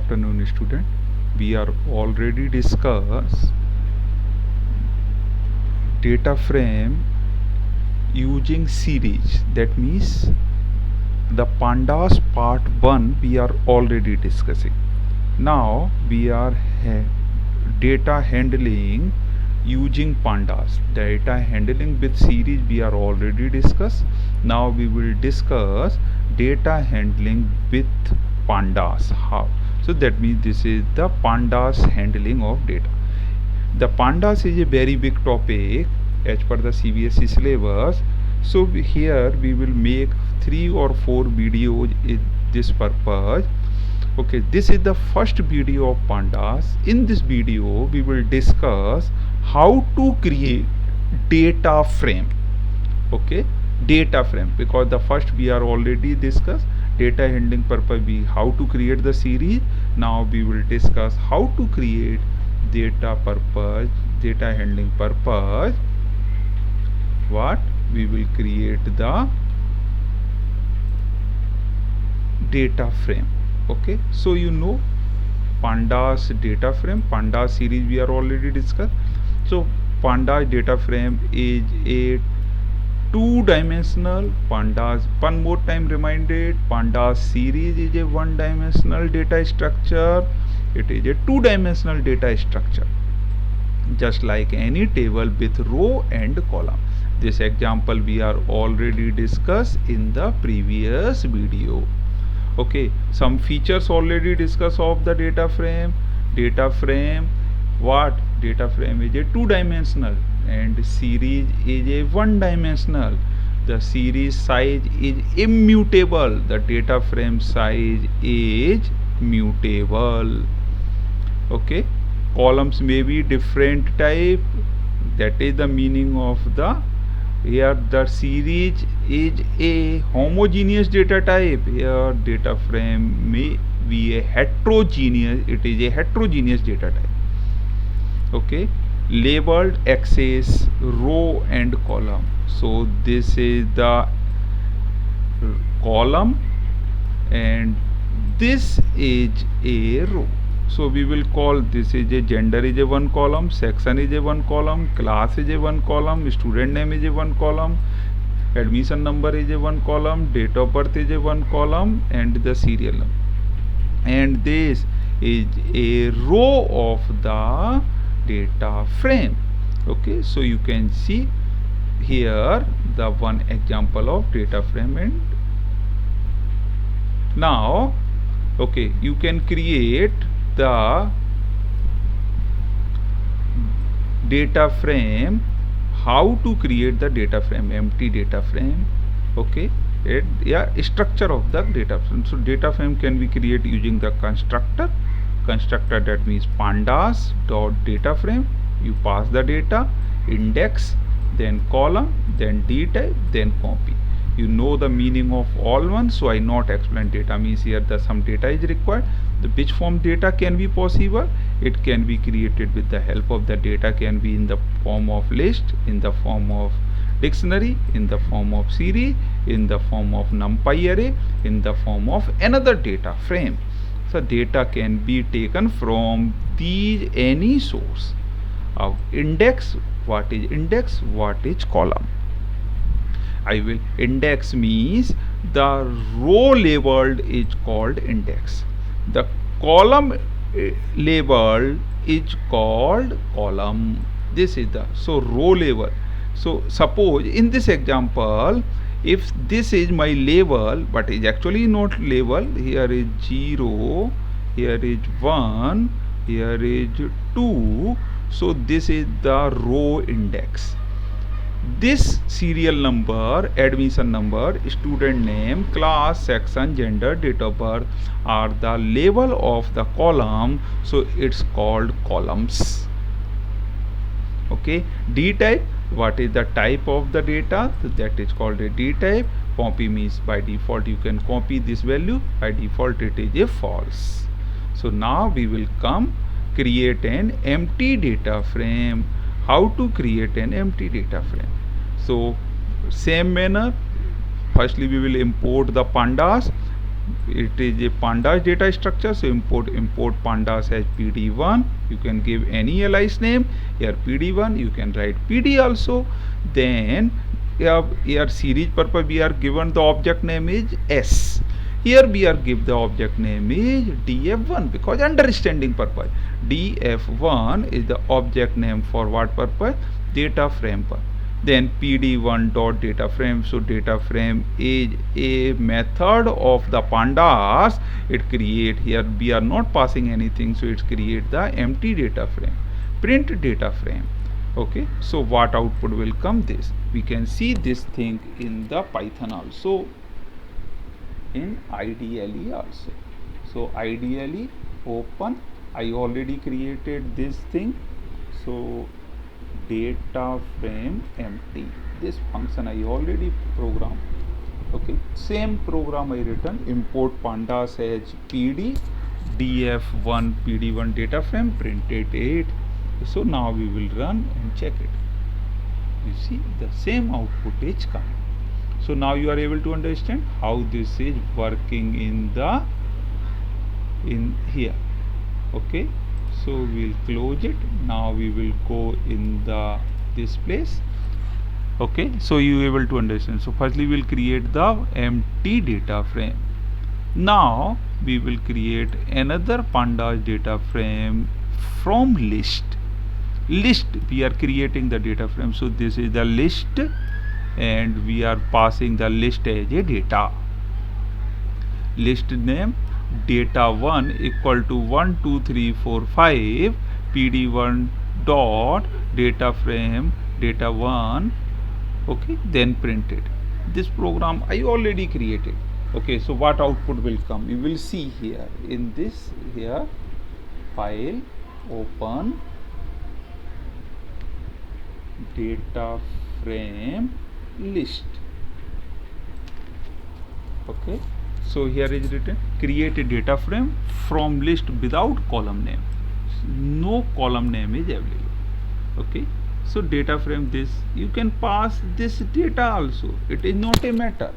afternoon, student. We are already discussed data frame using series. That means the pandas part 1 we are already discussing. Now we are data handling using pandas. Data handling with series we are already discussed. Now we will discuss data handling with pandas. How? So that means this is the pandas handling of data. The pandas is a very big topic as per the CBSE syllabus. So here we will make 3 or 4 videos in this purpose. Okay, this is the first video of pandas. In this video we will discuss how to create data frame. Okay, data frame, because the first we are already discussed data handling purpose, we how to create the series. Now we will discuss how to create data handling purpose. What we will create the data frame. Okay, so you know pandas data frame, pandas series we are already discussed. So pandas data frame is a two-dimensional. Pandas, one more time reminded, pandas series is a one-dimensional data structure. It is a two-dimensional data structure, just like any table with row and column. This example we are already discussed in the previous video. Okay, some features already discussed of the data frame. Data frame, what? Data frame is a two-dimensional and series is a one-dimensional. The series size is immutable. The data frame size is mutable. Okay, columns may be different type. That is the meaning of the here. The series is a homogeneous data type. Here data frame may be a heterogeneous. It is a heterogeneous data type. Okay, labeled axis, row and column. So this is the column and this is a row. So we will call this is a gender is a one column, section is a one column, class is a one column, student name is a one column, admission number is a one column, date of birth is a one column, and the serial number. And this is a row of the data frame. Okay, so you can see here the one example of data frame. And now okay, you can create the data frame. How to create the data frame? Empty data frame. Okay, structure of the data frame. So data frame can be created using the constructor. That means pandas dot data frame. You pass the data, index, then column, then d type, then copy. You know the meaning of all one, so I not explain. Data means here the some data is required. The which form data can be possible? It can be created with the help of the data, can be in the form of list, in the form of dictionary, in the form of series, in the form of numpy array, in the form of another data frame. So data can be taken from these any source. Index, what is index? What is column? I will index means the row labeled is called index. The column labeled is called column. This is the so row label. So suppose in this example, if this is my label but is actually not label, here is 0, here is 1, here is 2. So this is the row index. This serial number, admission number, student name, class, section, gender, date of birth are the label of the column, so it's called columns. Okay, d type, what is the type of the data? That is called a d type. Copy means by default you can copy this value, by default it is a false. So now we will come create an empty data frame. How to create an empty data frame? So same manner, firstly we will import the pandas. it is a pandas data structure, so import pandas as pd1. You can give any alias name. Here pd1, you can write pd also. Then here series purpose we are given the object name is s. Here we are give the object name is df1 because understanding purpose. df1 is the object name for what purpose? Data frame purpose. Then pd1 dot data frame, so data frame is a method of the pandas. It create, here we are not passing anything, so it create the empty data frame, print data frame. Okay, so what output will come? This we can see this thing in the Python also, in IDLE also. So IDLE open, I already created this thing, so data frame empty, this function I already programmed. Okay, same program I written, import pandas as pd df1 pd1 data frame, printed 8. So now we will run and check it. You see the same output is coming. So now you are able to understand how this is working in here. Okay, so we'll close it. Now we will go in this place. Okay, so you able to understand. So firstly we'll create the empty data frame. Now we will create another pandas data frame from list. We are creating the data frame, so this is the list and we are passing the list as a data. List name data1 equal to 1 2 3 4 5 pd1 dot data frame data1. Okay, then printed. This program I already created. Okay, so what output will come? You will see here in this, here file, open data frame list. Okay, so here is written create a data frame from list without column name. No column name is available. Okay, so data frame, this you can pass this data also, it is not a matter.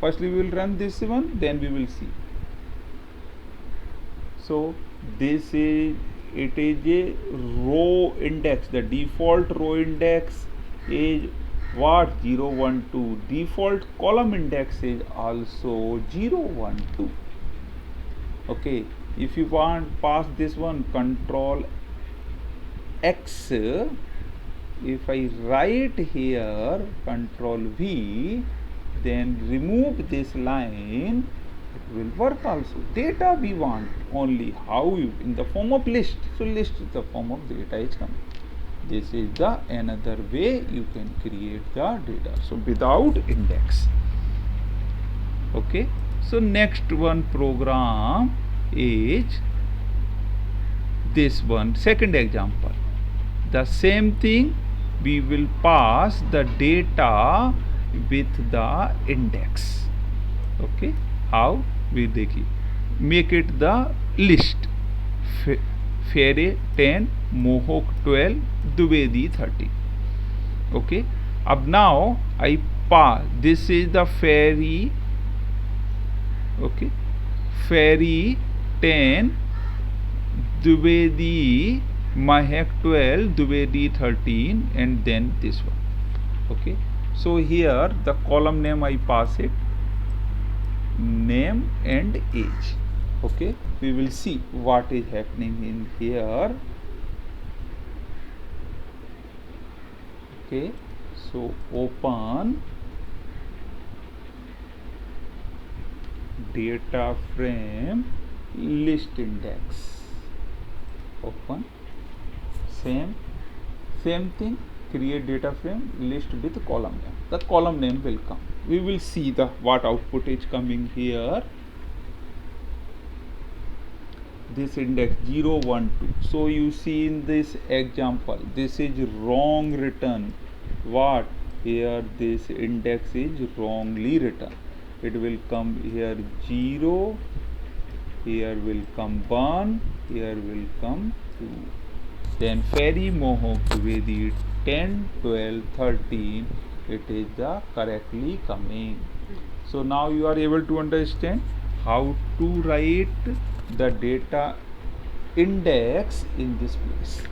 Firstly we will run this one, then we will see. So this is, it is a row index, the default row index is what? 0 1 2. Default column index is also 0 1 2. Okay, if you want pass this one, control X, if I write here control V, then remove this line, it will work also. Data we want only how you, in the form of list, so list is the form of data is coming. This is the another way you can create the data, so without index. Okay, so next one program is this one, second example. The same thing, we will pass the data with the index. Okay, how we make it the list. Fairy 10, Mohawk 12, Dubedi 30. Okay, अब now I pass, this is the fairy. Okay, fairy 10, Dubedi, Mahek 12, Dubedi 13, and then this one. Okay, so here the column name I pass it, name and age. Okay, we will see what is happening in here. Okay, so open data frame list index, open, same thing, create data frame list with column name. The column name will come. We will see the what output is coming here. This index 0 1 2. So you see in this example, this is wrong written. What? Here this index is wrongly written. It will come here 0, here will come 1, here will come 2. Then fairy Mohawk Dubedi 10, 12, 13, it is the correctly coming. So now you are able to understand how to write the data index in this place.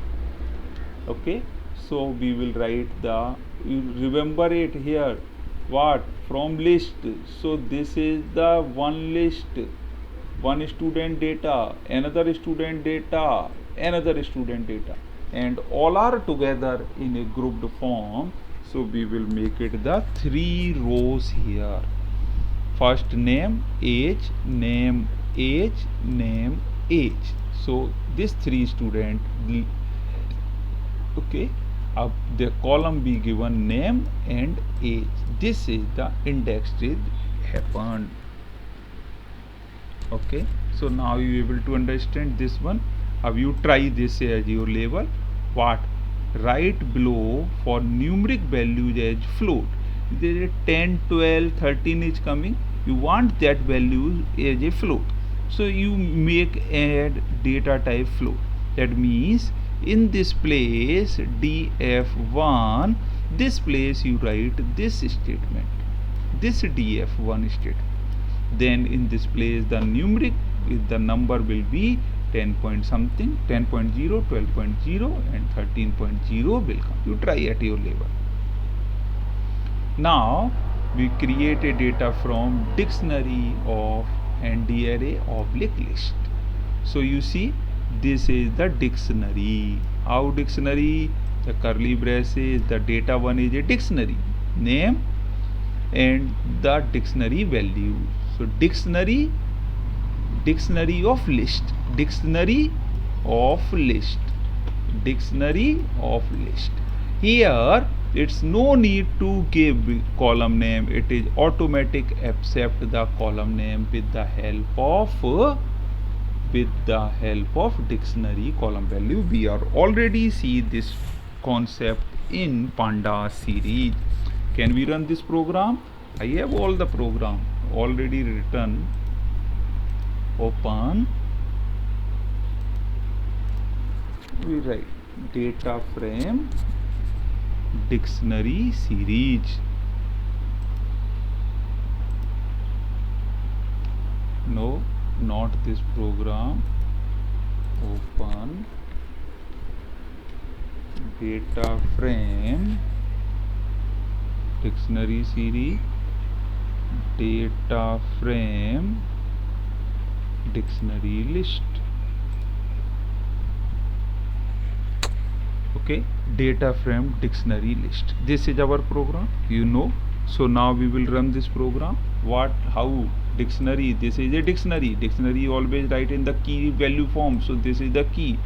Okay, so we will write the, you remember it here, what, from list. So this is the one list, one student data, another student data, another student data, and all are together in a grouped form. So we will make it the 3 rows here. First name, age, name, age, name, age. So this 3 student, okay, the column be given name and age. This is the index is happened. Okay, so now you able to understand this one. Now you try this as your level. What? Write below for numeric values as float. There is 10, 12, 13 is coming. You want that value as a float. So you make add data type float. That means in this place df1, this place you write this statement, this df1 statement. Then in this place the numeric, the number will be 10 point something, 10.0, 12.0 and 13.0 will come. You try at your level. Now we create a data from dictionary of and array oblique list. So you see, this is the dictionary. How dictionary? The curly braces, the data one is a dictionary name and the dictionary value. So dictionary of list, dictionary of list, dictionary of list. Here it's no need to give column name, it is automatic accept the column name with the help of dictionary column value. We are already see this concept in Pandas series. Can we run this program? I have all the program already written. Open, we write data frame dictionary series. No, not this program. Open data frame dictionary series, data frame dictionary list. Okay, data frame dictionary list. This is our program, you know. So now we will run this program. What, how? Dictionary, this is a dictionary. Dictionary always write in the key value form. So this is the key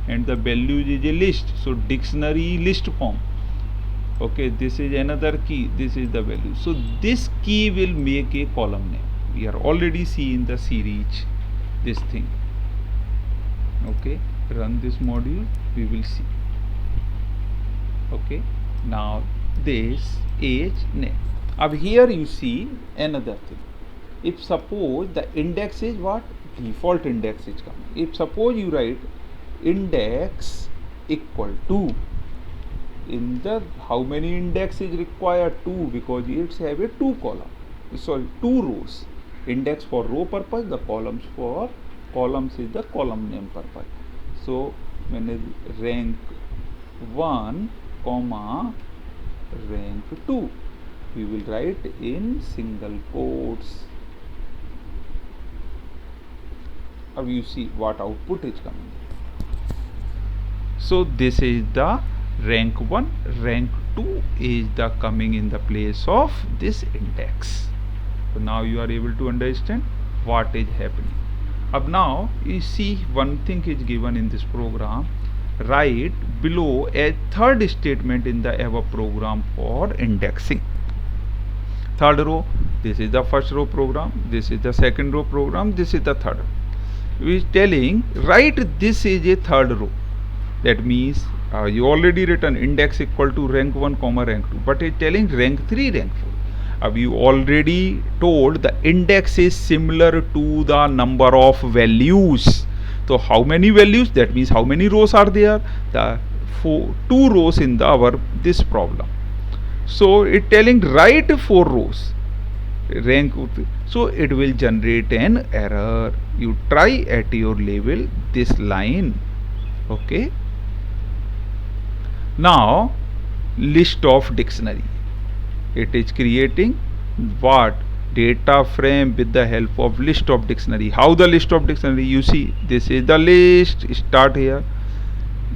and the value is a list. So dictionary list form. Okay, this is another key, this is the value. So this key will make a column name. We are already seeing the series, this thing. Okay, run this module, we will see. Okay, now this age name. Now here you see another thing. If suppose the index is what? Default index is coming. If suppose you write index equal to, in the how many index is required? 2, because it's have a 2 column, sorry 2 rows. Index for row purpose, the columns for columns is the column name purpose. So when is rank 1 comma rank 2, we will write in single quotes. Now you see what output is coming. So this is the rank 1, rank 2 is the coming in the place of this index. So now you are able to understand what is happening. Now you see one thing is given in this program. Write below a third statement in the above program for indexing. Third row, this is the first row program, this is the second row program, this is the third. We is telling write this is a third row. That means you already written index equal to rank 1 comma rank 2, but it's telling rank 3 rank 4. You already told the index is similar to the number of values. So how many values? That means how many rows are there? The 2 rows in the our this problem. So it telling write 4 rows. rank, so it will generate an error. You try at your level this line. Okay, now list of dictionary, it is creating what, data frame with the help of list of dictionary. How the list of dictionary, you see this is the list, start here,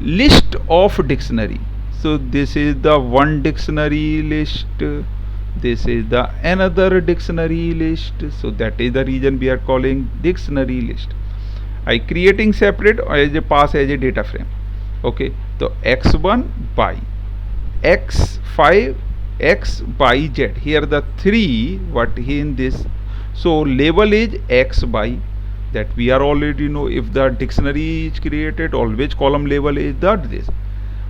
list of dictionary. So this is the one dictionary list, this is the another dictionary list, so that is the reason we are calling dictionary list. I creating separate as a pass as a data frame. Okay, so x1 by x5 x by z, here the three what in this, so label is x by, that we are already know, if the dictionary is created always column label is that this.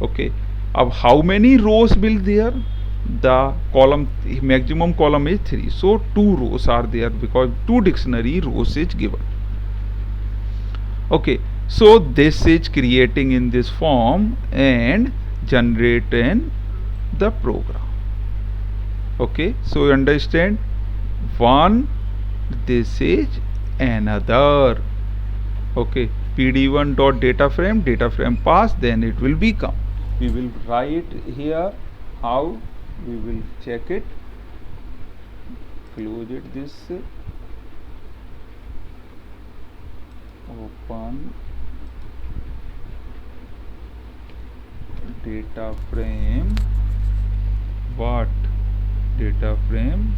Okay, अब how many rows will there, the column maximum column is 3, so 2 rows are there because 2 dictionary rows is given. Okay, so this is creating in this form and generating the program. Okay, so you understand, one, this is another. Okay, pd1 dot data frame pass, then it will become, we will write here how we will check it, close it, this, open data frame, what, data frame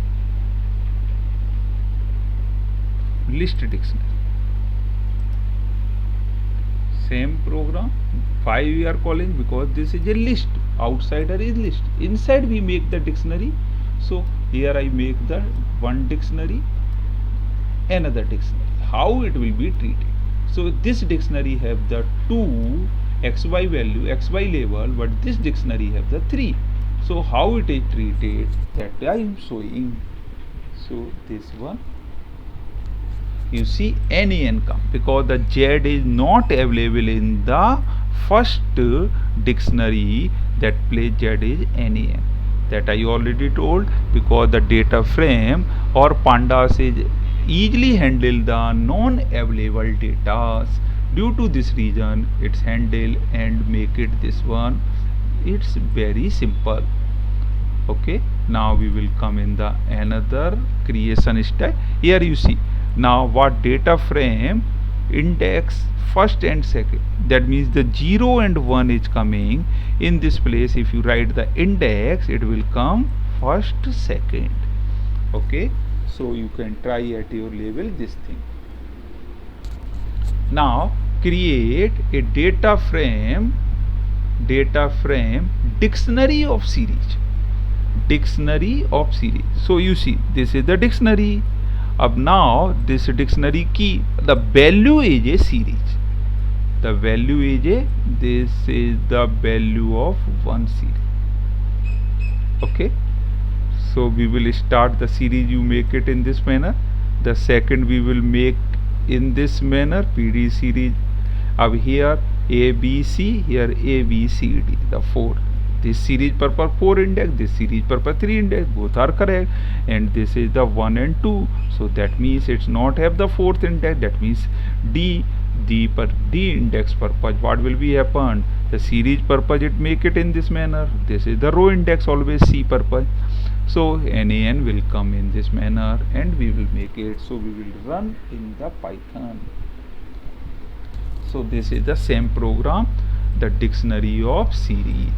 list dictionary, same program. Why we are calling, because this is a list, outsider is list, inside we make the dictionary. So here I make the one dictionary, another dictionary, how it will be treated. So this dictionary have the 2 xy value, xy label, but this dictionary have the 3. So how it is treated, that I am showing. So this one, you see NaN come, because the Z is not available in the first dictionary, that place Z is NaN, that I already told, because the data frame or pandas is easily handle the non-available data. Due to this reason it's handle and make it this one, it's very simple. Okay, now we will come in the another creation step. Here you see, now what, data frame index first and second, that means the 0 and 1 is coming in this place. If you write the index, it will come first, second. Okay, so you can try at your level this thing. Now create a data frame dictionary of series, so you see this is the dictionary. Ab now this dictionary key, the value is a series, the value is a, this is the value of one series. Okay, so we will start the series, you make it in this manner. The second we will make in this manner, pd series. Ab here ABC, here ABCD, the 4, this series purpose 4 index, this series purpose 3 index, both are correct, and this is the 1 and 2, so that means it's not have the 4th index, that means D index purpose, what will be happen, the series purpose it make it in this manner. This is the row index, always C purpose, so NaN will come in this manner and we will make it. So we will run in the Python. So this is the same program, the dictionary of series.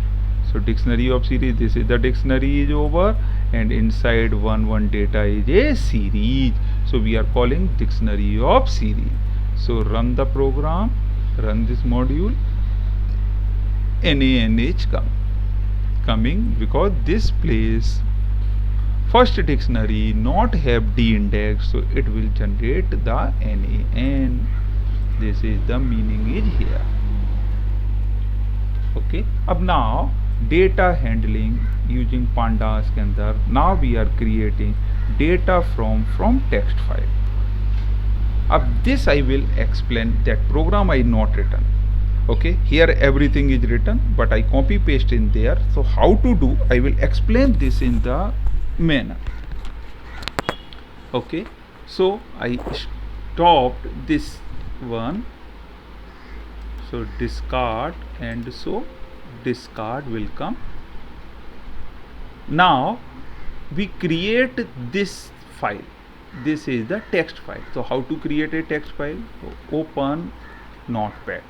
So dictionary of series, this is the dictionary is over, and inside one data is a series, so we are calling dictionary of series. So run the program, run this module, NaN is coming, because this place first dictionary not have D index, so it will generate the NaN. This is the meaning is here. Okay, अब now data handling using pandas के अंदर, now we are creating data from text file. अब this I will explain, that program I not written. Okay, here everything is written, but I copy paste in there. So how to do, I will explain this in the manner. Okay, so I stopped this one, so discard, and so discard will come. Now we create this file. This is the text file. So how to create a text file? Open Notepad.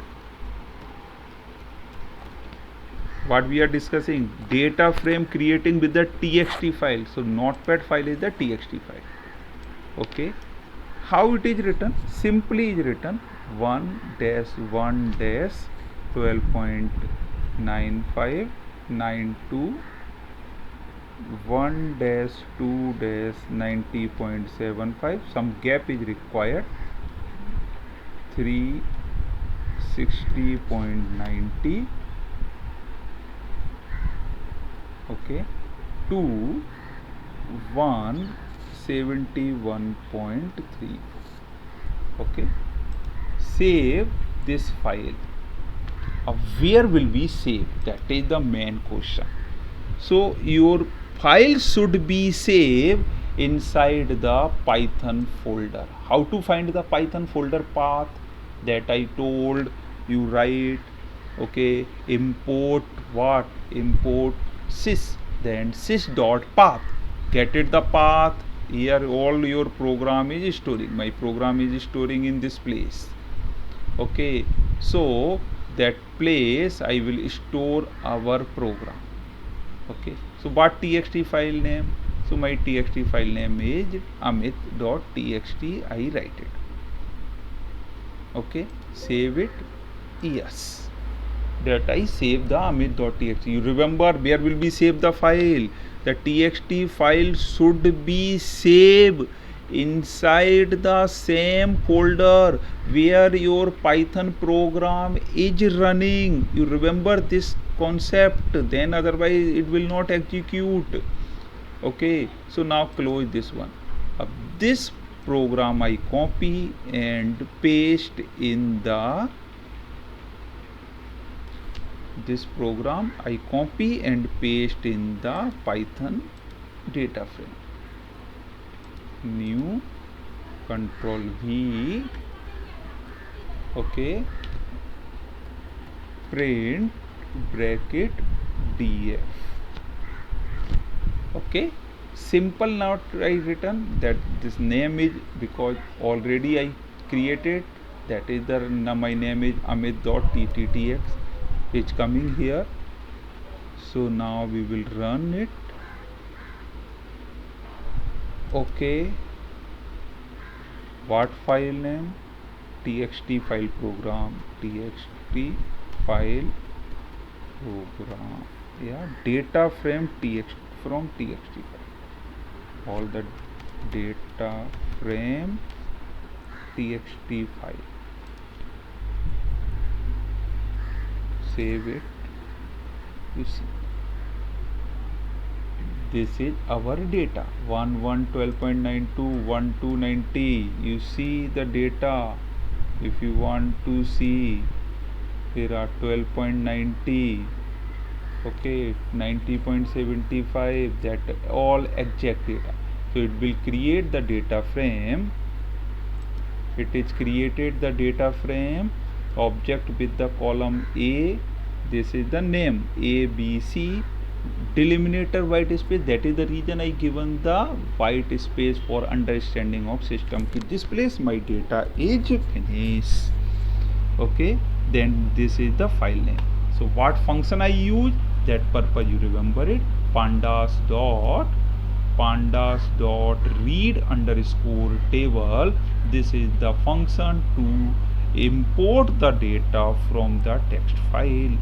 What we are discussing, data frame creating with the txt file. So Notepad file is the txt file. Okay, how it is written? Simply is written 1-1-12.9592 1-2-90.75. some gap is required. 360.90. okay, to 171.3. okay, save this file. Where will we save? That is the main question. So your file should be saved inside the Python folder. How to find the Python folder path? That I told you, right? Okay, import what? Import sys, then sys.path. Get it the path. Here all your program is storing. My program is storing in this place. Okay, so that place I will store our program. Okay, so what txt file name? So my txt file name is amit.txt. I write it. Okay, save it. Yes, that I save the amit.txt. You remember where will be save the file? The txt file should be saved inside the same folder where your Python program is running. You remember this concept, then otherwise it will not execute. Okay, so now close this one. This program I copy and paste in the Python data frame. New, control V. Okay, print bracket df. Okay, simple. Now I written that this name is because already I created, that is the my name is amit.tttx. it's coming here. So now we will run it. Okay, what file name? txt file program. txt file program. Yeah, data frame txt from txt file. All the data frame txt file. Save it. You see, this is our data. 1-1-12.92 You see the data. If you want to see, here are 12.90. okay, 90.75. that all exact data. So it will create the data frame. It is created the data frame object with the column A. This is the name ABC, delimiter white space. That is the reason I given the white space for understanding of system. In this place my data is finished. Okay, then this is the file name. So what function I use? That purpose you remember it. pandas dot read underscore table. This is the function to import the data from the text file.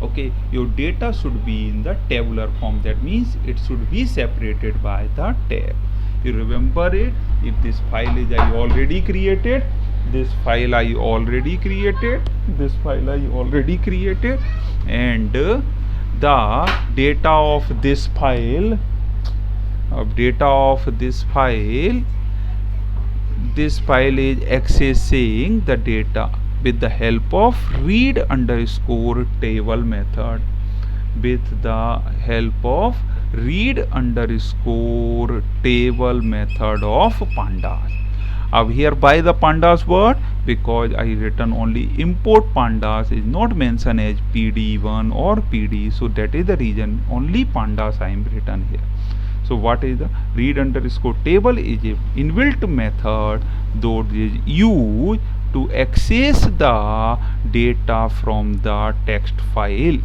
Okay, your data should be in the tabular form. That means it should be separated by the tab. You remember it. If this file is I already created, this file I already created, this file I already created, and the data of this file, this file is accessing the data with the help of read underscore table method. with the help of read underscore table method of pandas. Here by the pandas word, because I written only import pandas is not mentioned as pd1 or pd, so that is the reason only pandas I am written here. So what is the read underscore table is a inbuilt method that is used to access the data from the text file.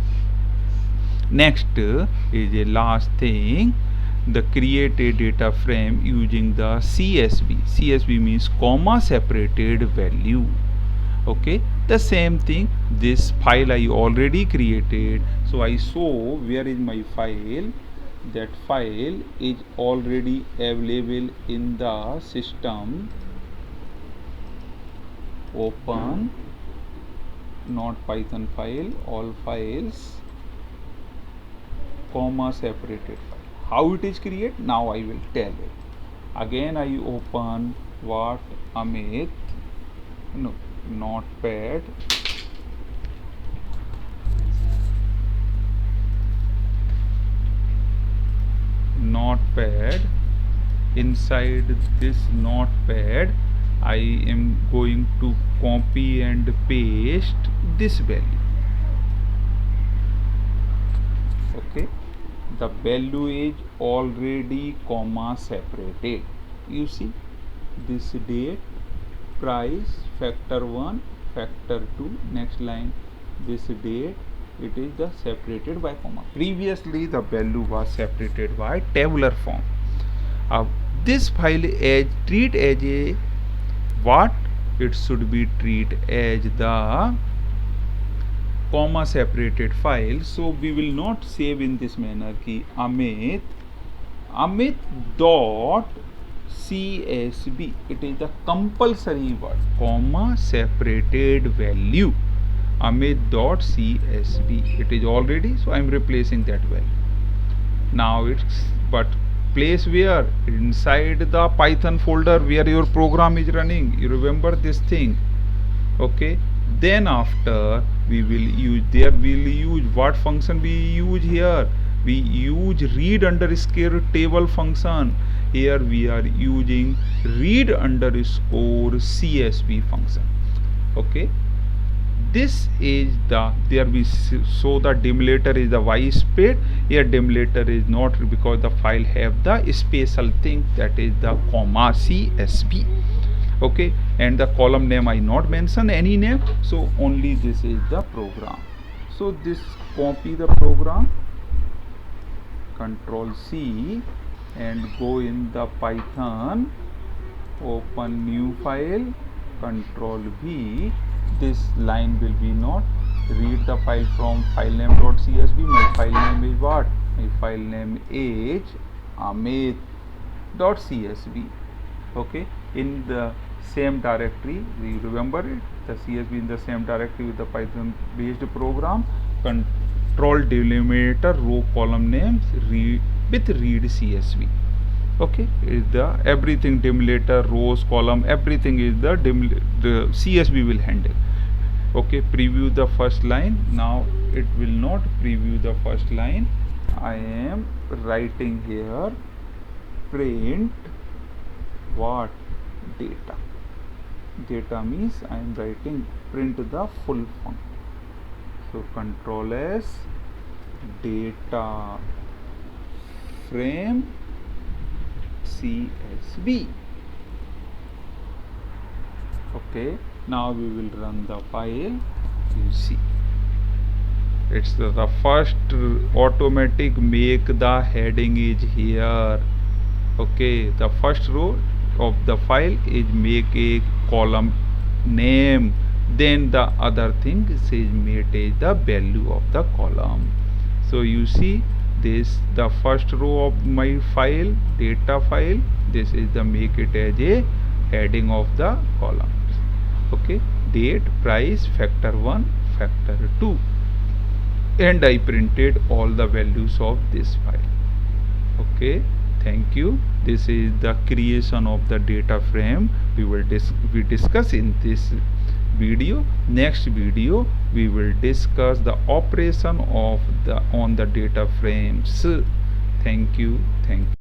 Next is a last thing, the create a data frame using the CSV. CSV means comma separated value. Okay, the same thing, this file I already created, so I show where is my file. That file is already available in the system. Open, not Python file, all files, comma separated file. How it is created, now I will tell it. Again I open what, Amit, no, notepad, inside this notepad I am going to copy and paste this value. Okay, the value is already comma separated. You see, this date, price, factor 1, factor 2, next line, this date, it is the separated by comma. Previously the value was separated by tabular form. This file is treat as a what? It should be treat as the comma separated file. So we will not save in this manner ki Amit dot CSV. It is the compulsory word, comma separated value, Amit dot CSV. It is already, so I am replacing that value. Now it's, but place where? Inside the Python folder where your program is running. You remember this thing. Okay, then after we will use, there we'll use what function we use here? We use read underscore table function. Here we are using read underscore CSV function. Okay, this is the, there we show the delimiter is the y space. Here delimiter is not, because the file have the special thing, that is the comma CSV. Okay, and the column name I not mention any name, so only this is the program. So this copy the program, Control C, and go in the Python, open new file, Control V. This line will be not, read the file from filename.csv. My file name is what? My file name is amit.csv. okay, in the same directory, we remember it, the CSV in the same directory with the Python based program. Control delimiter row column names read with read CSV. Okay, is the everything delimiter, rows, column, everything is the CSV will handle. Okay, preview the first line. Now it will not preview the first line. I am writing here print what? Data. Data means I am writing print the full form. So Control S, data frame CSV. Okay, now we will run the file. You see, it's the first automatic make the heading is here. Okay, the first row of the file is make a column name, then the other thing says mate is the value of the column. So you see this, the first row of my file, data file, this is the make it as a heading of the columns. Okay, date, price, factor 1, factor 2, and I printed all the values of this file. Okay, thank you. This is the creation of the data frame we discuss in this video. Next video we will discuss the operation of the on the data frames. Thank you.